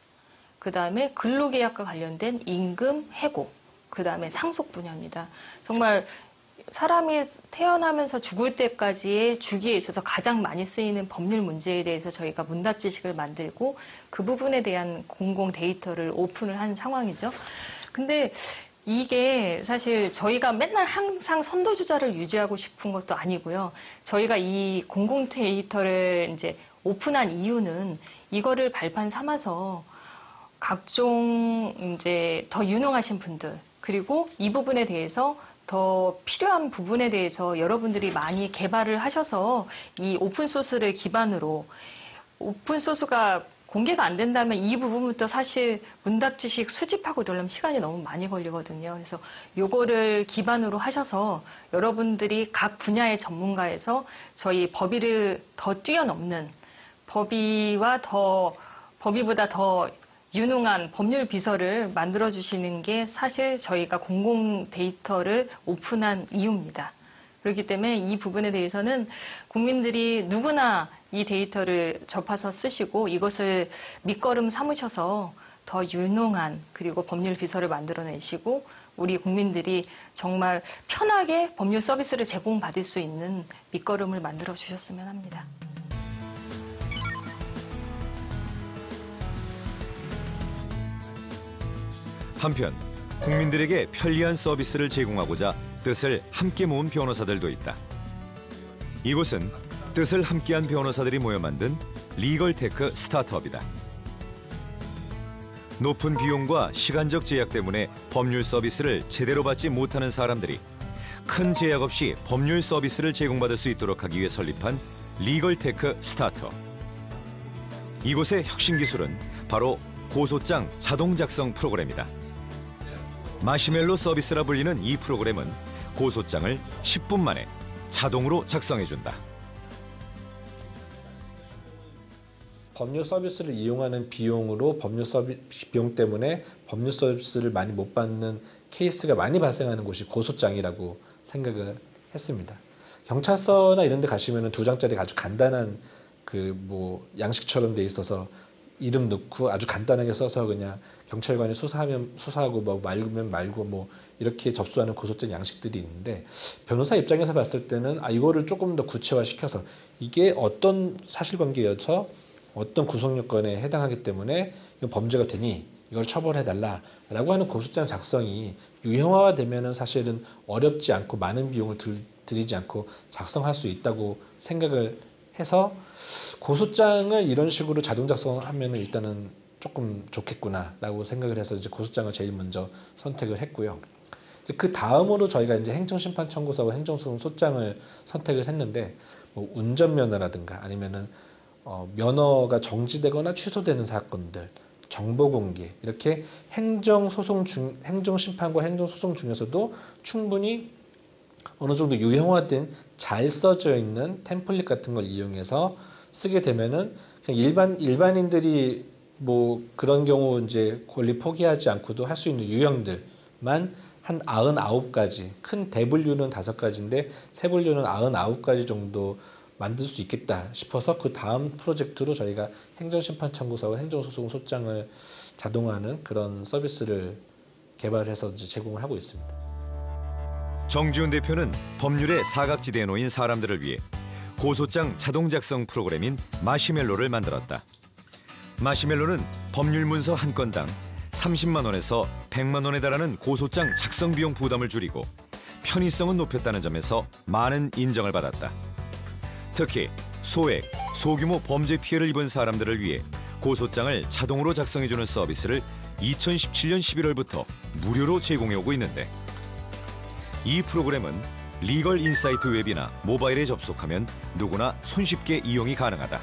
그다음에 근로계약과 관련된 임금, 해고, 그다음에 상속 분야입니다. 정말 사람이 태어나면서 죽을 때까지의 주기에 있어서 가장 많이 쓰이는 법률 문제에 대해서 저희가 문답 지식을 만들고 그 부분에 대한 공공 데이터를 오픈을 한 상황이죠. 근데 이게 사실 저희가 맨날 항상 선도주자를 유지하고 싶은 것도 아니고요. 저희가 이 공공 데이터를 이제 오픈한 이유는 이거를 발판 삼아서 각종 이제 더 유능하신 분들, 그리고 이 부분에 대해서 더 필요한 부분에 대해서 여러분들이 많이 개발을 하셔서 이 오픈소스를 기반으로, 오픈소스가 공개가 안 된다면 이 부분부터 사실 문답 지식 수집하고 이러려면 시간이 너무 많이 걸리거든요. 그래서 요거를 기반으로 하셔서 여러분들이 각 분야의 전문가에서 저희 법의를 더 뛰어넘는, 법의보다 더 유능한 법률 비서를 만들어주시는 게 사실 저희가 공공 데이터를 오픈한 이유입니다. 그렇기 때문에 이 부분에 대해서는 국민들이 누구나 이 데이터를 접해서 쓰시고 이것을 밑거름 삼으셔서 더 유능한 그리고 법률 비서를 만들어내시고 우리 국민들이 정말 편하게 법률 서비스를 제공받을 수 있는 밑거름을 만들어 주셨으면 합니다. 한편 국민들에게 편리한 서비스를 제공하고자 뜻을 함께 모은 변호사들도 있다. 이곳은 뜻을 함께한 변호사들이 모여 만든 리걸테크 스타트업이다. 높은 비용과 시간적 제약 때문에 법률 서비스를 제대로 받지 못하는 사람들이 큰 제약 없이 법률 서비스를 제공받을 수 있도록 하기 위해 설립한 리걸테크 스타트업. 이곳의 혁신 기술은 바로 고소장 자동 작성 프로그램이다. 마시멜로 서비스라 불리는 이 프로그램은 고소장을 10분 만에 자동으로 작성해준다. 법률 서비스를 이용하는 비용으로 비용 때문에 법률 서비스를 많이 못 받는 케이스가 많이 발생하는 곳이 고소장이라고 생각을 했습니다. 경찰서나 이런 데 가시면 2장짜리 아주 간단한 양식처럼 돼 있어서 이름 넣고 아주 간단하게 써서 그냥 경찰관이 수사하면 수사하고 말면 말고 이렇게 접수하는 고소장 양식들이 있는데, 변호사 입장에서 봤을 때는 이거를 조금 더 구체화시켜서 이게 어떤 사실관계여서 어떤 구속요건에 해당하기 때문에 이건 범죄가 되니 이걸 처벌해달라라고 하는 고소장 작성이 유형화가 되면은 사실은 어렵지 않고 많은 비용을 들이지 않고 작성할 수 있다고 생각을 해서 고소장을 이런 식으로 자동 작성하면 일단은 조금 좋겠구나라고 생각을 해서 이제 고소장을 제일 먼저 선택을 했고요. 그 다음으로 저희가 이제 행정심판 청구서와 행정소송 소장을 선택을 했는데, 운전면허라든가 아니면은 면허가 정지되거나 취소되는 사건들, 정보 공개, 이렇게 행정심판과 행정소송 중에서도 충분히 어느 정도 유형화된 잘 써져 있는 템플릿 같은 걸 이용해서 쓰게 되면은 그냥 일반인들이 그런 경우 이제 권리 포기하지 않고도 할 수 있는 유형들만 한 99가지, 큰 대분류는 5가지인데 세분류는 99가지 정도 만들 수 있겠다 싶어서 그 다음 프로젝트로 저희가 행정심판 청구서와 행정소송 소장을 자동화하는 그런 서비스를 개발해서 이제 제공을 하고 있습니다. 정지훈 대표는 법률의 사각지대에 놓인 사람들을 위해 고소장 자동 작성 프로그램인 마시멜로를 만들었다. 마시멜로는 법률 문서 한 건당 30만 원에서 100만 원에 달하는 고소장 작성 비용 부담을 줄이고 편의성은 높였다는 점에서 많은 인정을 받았다. 특히 소액, 소규모 범죄 피해를 입은 사람들을 위해 고소장을 자동으로 작성해주는 서비스를 2017년 11월부터 무료로 제공해오고 있는데, 이 프로그램은 리걸 인사이트 웹이나 모바일에 접속하면 누구나 손쉽게 이용이 가능하다.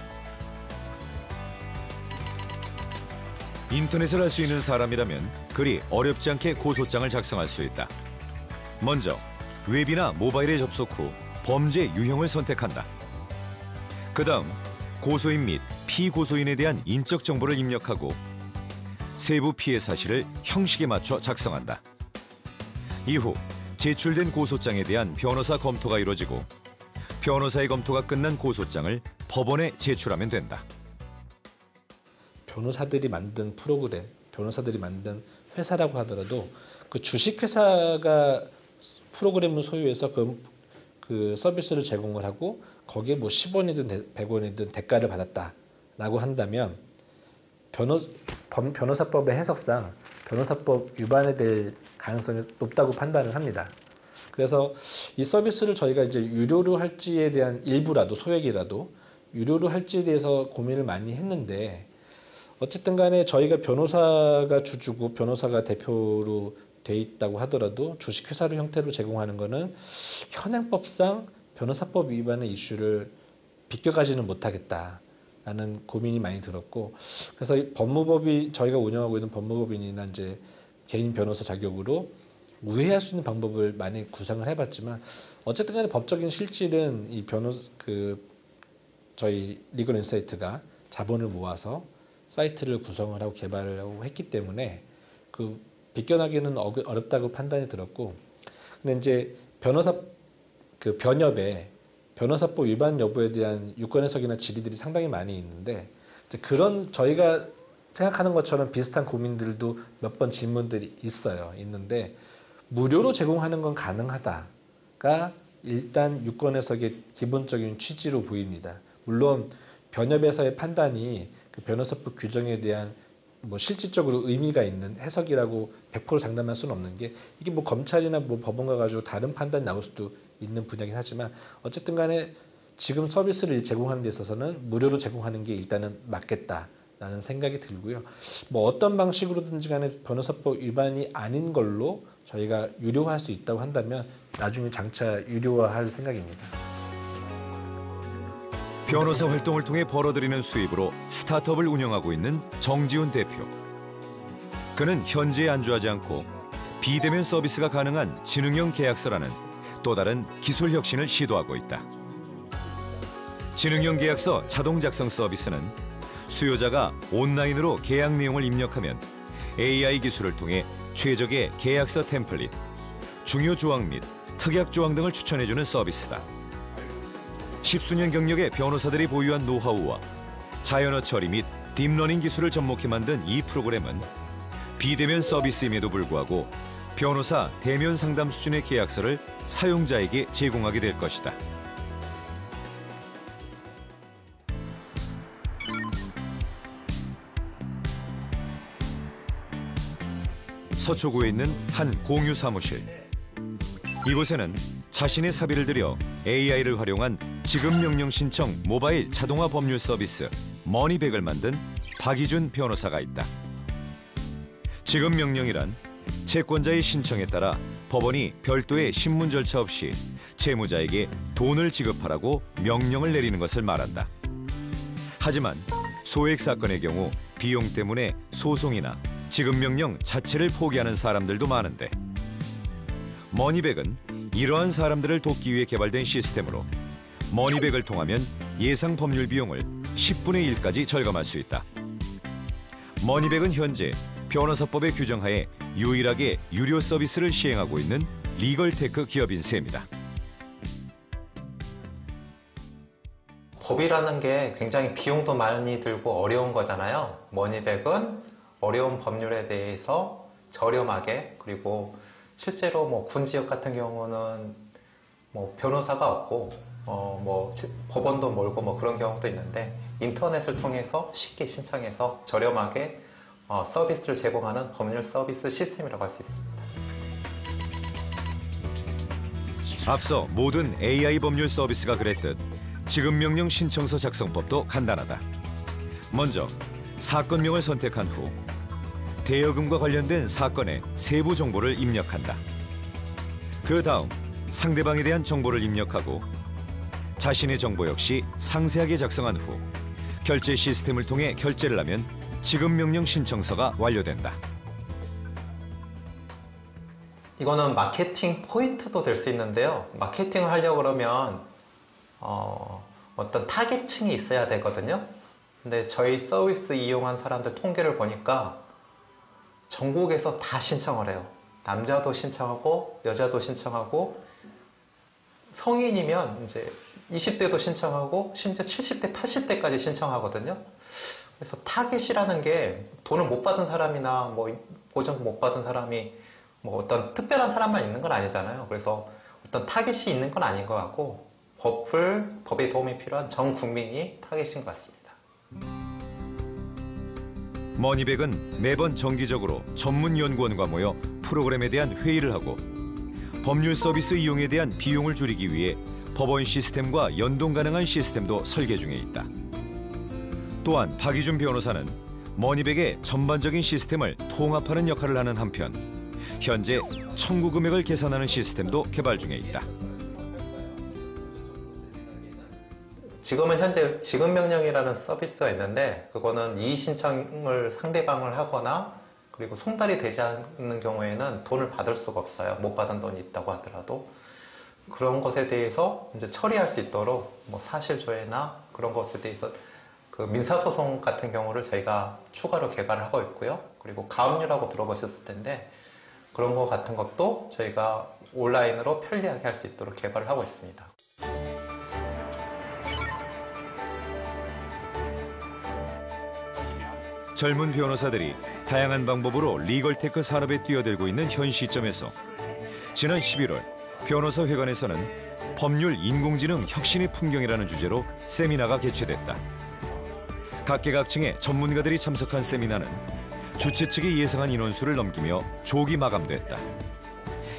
인터넷을 할 수 있는 사람이라면 그리 어렵지 않게 고소장을 작성할 수 있다. 먼저 웹이나 모바일에 접속 후 범죄 유형을 선택한다. 그 다음 고소인 및 피고소인에 대한 인적 정보를 입력하고 세부 피해 사실을 형식에 맞춰 작성한다. 이후 제출된 고소장에 대한 변호사 검토가 이루어지고 변호사의 검토가 끝난 고소장을 법원에 제출하면 된다. 변호사들이 만든 프로그램, 변호사들이 만든 회사라고 하더라도 그 주식회사가 프로그램을 소유해서 그 서비스를 제공을 하고 거기에 10원이든 100원이든 대가를 받았다라고 한다면 변호사법의 해석상 변호사법 위반에 될 가능성이 높다고 판단을 합니다. 그래서 이 서비스를 저희가 이제 유료로 할지에 대한 일부라도 소액이라도 유료로 할지에 대해서 고민을 많이 했는데 어쨌든 간에 저희가 변호사가 주주고 변호사가 대표로 돼 있다고 하더라도 주식회사로 형태로 제공하는 거는 현행법상 변호사법 위반의 이슈를 비껴가지는 못하겠다라는 고민이 많이 들었고 그래서 법무법이 저희가 운영하고 있는 법무법인이나 이제 개인 변호사 자격으로 우회할 수 있는 방법을 많이 구상을 해봤지만 어쨌든 간에 법적인 실질은 이 저희 리걸 인사이트가 자본을 모아서 사이트를 구성을 하고 개발을 하고 했기 때문에 그 비껴나기는 어렵다고 판단이 들었고 근데 이제 변협에 변호사법 위반 여부에 대한 유권 해석이나 질의들이 상당히 많이 있는데 이제 그런 저희가 생각하는 것처럼 비슷한 고민들도 몇 번 질문들이 있는데 무료로 제공하는 건 가능하다가 일단 유권 해석의 기본적인 취지로 보입니다. 물론 변협에서의 판단이 그 변호사법 규정에 대한 뭐 실질적으로 의미가 있는 해석이라고 100% 장담할 수는 없는 게 이게 뭐 검찰이나 뭐 법원 가지고 다른 판단이 나올 수도 있는 분야긴 하지만 어쨌든 간에 지금 서비스를 제공하는 데 있어서는 무료로 제공하는 게 일단은 맞겠다라는 생각이 들고요. 뭐 어떤 방식으로든지 간에 변호사법 위반이 아닌 걸로 저희가 유료화할 수 있다고 한다면 나중에 장차 유료화할 생각입니다. 변호사 활동을 통해 벌어들이는 수입으로 스타트업을 운영하고 있는 정지훈 대표. 그는 현재에 안주하지 않고 비대면 서비스가 가능한 지능형 계약서라는 또 다른 기술 혁신을 시도하고 있다. 지능형 계약서 자동 작성 서비스는 수요자가 온라인으로 계약 내용을 입력하면 AI 기술을 통해 최적의 계약서 템플릿, 중요 조항 및 특약 조항 등을 추천해주는 서비스다. 십수년 경력의 변호사들이 보유한 노하우와 자연어 처리 및 딥러닝 기술을 접목해 만든 이 프로그램은 비대면 서비스임에도 불구하고 변호사 대면 상담 수준의 계약서를 사용자에게 제공하게 될 것이다. 서초구에 있는 한 공유 사무실. 이곳에는 자신의 사비를 들여 AI를 활용한 지급 명령 신청 모바일 자동화 법률 서비스 머니백을 만든 박희준 변호사가 있다. 지급 명령이란 채권자의 신청에 따라 법원이 별도의 신문 절차 없이 채무자에게 돈을 지급하라고 명령을 내리는 것을 말한다. 하지만 소액 사건의 경우 비용 때문에 소송이나 지급 명령 자체를 포기하는 사람들도 많은데 머니백은 이러한 사람들을 돕기 위해 개발된 시스템으로 머니백을 통하면 예상 법률 비용을 10분의 1까지 절감할 수 있다. 머니백은 현재 변호사법의 규정하에 유일하게 유료 서비스를 시행하고 있는 리걸테크 기업인 셈이다. 법이라는 게 굉장히 비용도 많이 들고 어려운 거잖아요. 머니백은 어려운 법률에 대해서 저렴하게 그리고 실제로 뭐 군 지역 같은 경우는 뭐 변호사가 없고 뭐 법원도 멀고 뭐 그런 경우도 있는데 인터넷을 통해서 쉽게 신청해서 저렴하게 서비스를 제공하는 법률 서비스 시스템이라고 할 수 있습니다. 앞서 모든 AI 법률 서비스가 그랬듯 지급명령 신청서 작성법도 간단하다. 먼저 사건명을 선택한 후 대여금과 관련된 사건의 세부 정보를 입력한다. 그 다음 상대방에 대한 정보를 입력하고 자신의 정보 역시 상세하게 작성한 후 결제 시스템을 통해 결제를 하면 지급명령 신청서가 완료된다. 이거는 마케팅 포인트도 될 수 있는데요. 마케팅을 하려고 그러면 어떤 타겟층이 있어야 되거든요. 근데 저희 서비스 이용한 사람들 통계를 보니까 전국에서 다 신청을 해요. 남자도 신청하고 여자도 신청하고 성인이면 이제 20대도 신청하고 심지어 70대, 80대까지 신청하거든요. 그래서 타겟이라는 게 돈을 못 받은 사람이나 뭐 보장 못 받은 사람이 뭐 어떤 특별한 사람만 있는 건 아니잖아요. 그래서 어떤 타겟이 있는 건 아닌 것 같고 법에 도움이 필요한 전 국민이 타겟인 것 같습니다. 머니백은 매번 정기적으로 전문 연구원과 모여 프로그램에 대한 회의를 하고 법률 서비스 이용에 대한 비용을 줄이기 위해 법원 시스템과 연동 가능한 시스템도 설계 중에 있다. 또한 박희준 변호사는 머니백의 전반적인 시스템을 통합하는 역할을 하는 한편 현재 청구 금액을 계산하는 시스템도 개발 중에 있다. 지금은 현재 지급명령이라는 서비스가 있는데 그거는 이의 신청을 상대방을 하거나 그리고 송달이 되지 않는 경우에는 돈을 받을 수가 없어요. 못 받은 돈이 있다고 하더라도. 그런 것에 대해서 이제 처리할 수 있도록 뭐 사실조회나 그런 것에 대해서 그 민사소송 같은 경우를 저희가 추가로 개발을 하고 있고요. 그리고 가압류라고 들어보셨을 텐데 그런 것 같은 것도 저희가 온라인으로 편리하게 할 수 있도록 개발을 하고 있습니다. 젊은 변호사들이 다양한 방법으로 리걸테크 산업에 뛰어들고 있는 현 시점에서 지난 11월 변호사회관에서는 법률 인공지능 혁신의 풍경이라는 주제로 세미나가 개최됐다. 각계각층의 전문가들이 참석한 세미나는 주최 측이 예상한 인원수를 넘기며 조기 마감됐다.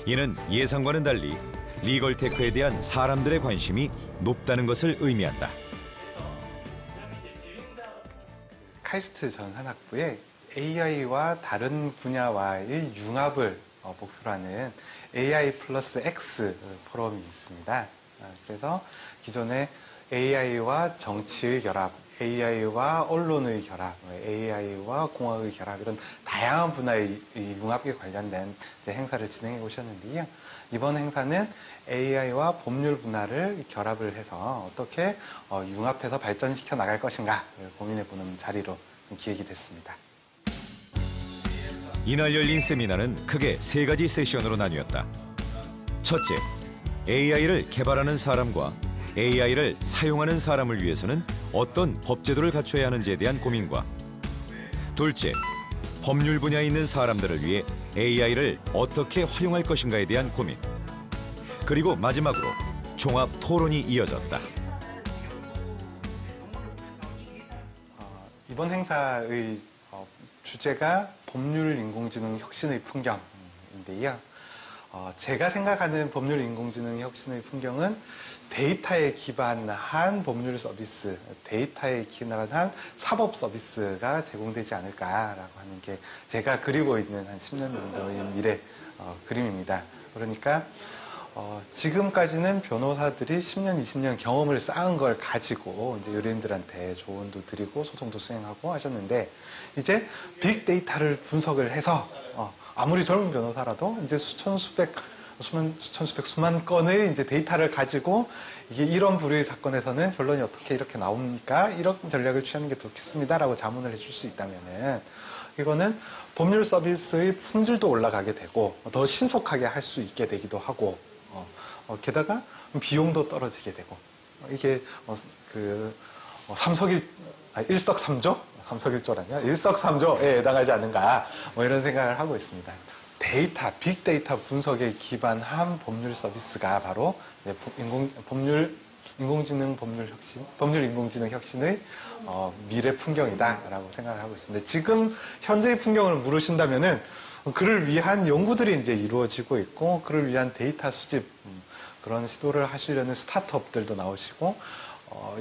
이는 예상과는 달리 리걸테크에 대한 사람들의 관심이 높다는 것을 의미한다. 카이스트 전산학부에 AI와 다른 분야와의 융합을 목표로 하는 AI 플러스 X 포럼이 있습니다. 그래서 기존에 AI와 정치의 결합, AI와 언론의 결합, AI와 공학의 결합 이런 다양한 분야의 융합에 관련된 행사를 진행해 오셨는데요. 이번 행사는 AI와 법률 분야를 결합을 해서 어떻게 융합해서 발전시켜 나갈 것인가 고민해 보는 자리로 기획이 됐습니다. 이날 열린 세미나는 크게 3가지 세션으로 나뉘었다. 첫째, AI를 개발하는 사람과 AI를 사용하는 사람을 위해서는 어떤 법제도를 갖춰야 하는지에 대한 고민과 둘째, 법률 분야에 있는 사람들을 위해 AI를 어떻게 활용할 것인가에 대한 고민 그리고 마지막으로 종합 토론이 이어졌다. 이번 행사의 주제가 법률 인공지능 혁신의 풍경인데요. 제가 생각하는 법률 인공지능 혁신의 풍경은 데이터에 기반한 법률 서비스, 데이터에 기반한 사법 서비스가 제공되지 않을까라고 하는 게 제가 그리고 있는 한 10년 정도의 미래 그림입니다. 그러니까 지금까지는 변호사들이 10년, 20년 경험을 쌓은 걸 가지고 이제 의뢰인들한테 조언도 드리고 소송도 수행하고 하셨는데 이제 빅데이터를 분석을 해서 아무리 젊은 변호사라도 이제 수만 건의 이제 데이터를 가지고 이게 이런 부류의 사건에서는 결론이 어떻게 이렇게 나옵니까? 이런 전략을 취하는 게 좋겠습니다라고 자문을 해줄 수 있다면은 이거는 법률 서비스의 품질도 올라가게 되고 더 신속하게 할 수 있게 되기도 하고 게다가 비용도 떨어지게 되고 이게 일석삼조? 삼석일조라냐? 일석삼조에 해당하지 않는가 이런 생각을 하고 있습니다. 데이터, 빅데이터 분석에 기반한 법률 서비스가 바로 법률 인공지능 혁신의 미래 풍경이다라고 생각을 하고 있습니다. 지금 현재의 풍경을 물으신다면은 그를 위한 연구들이 이제 이루어지고 있고 그를 위한 데이터 수집 그런 시도를 하시려는 스타트업들도 나오시고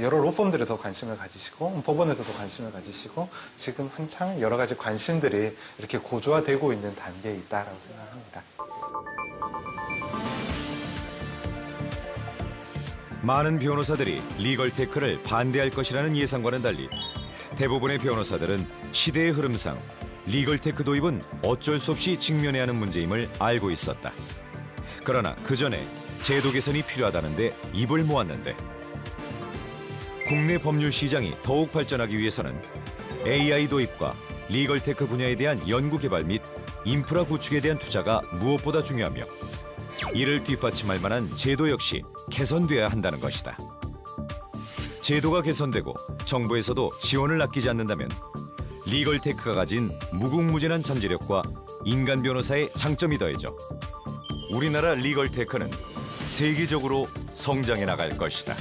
여러 로펌들이 더 관심을 가지시고 법원에서도 관심을 가지시고 지금 한창 여러 가지 관심들이 이렇게 고조화되고 있는 단계에 있다라고 생각합니다. 많은 변호사들이 리걸테크를 반대할 것이라는 예상과는 달리 대부분의 변호사들은 시대의 흐름상 리걸테크 도입은 어쩔 수 없이 직면해야 하는 문제임을 알고 있었다. 그러나 그 전에 제도 개선이 필요하다는데 입을 모았는데 국내 법률 시장이 더욱 발전하기 위해서는 AI 도입과 리걸테크 분야에 대한 연구 개발 및 인프라 구축에 대한 투자가 무엇보다 중요하며 이를 뒷받침할 만한 제도 역시 개선돼야 한다는 것이다. 제도가 개선되고 정부에서도 지원을 아끼지 않는다면 리걸테크가 가진 무궁무진한 잠재력과 인간 변호사의 장점이 더해져 우리나라 리걸테크는 세계적으로 성장해 나갈 것이다.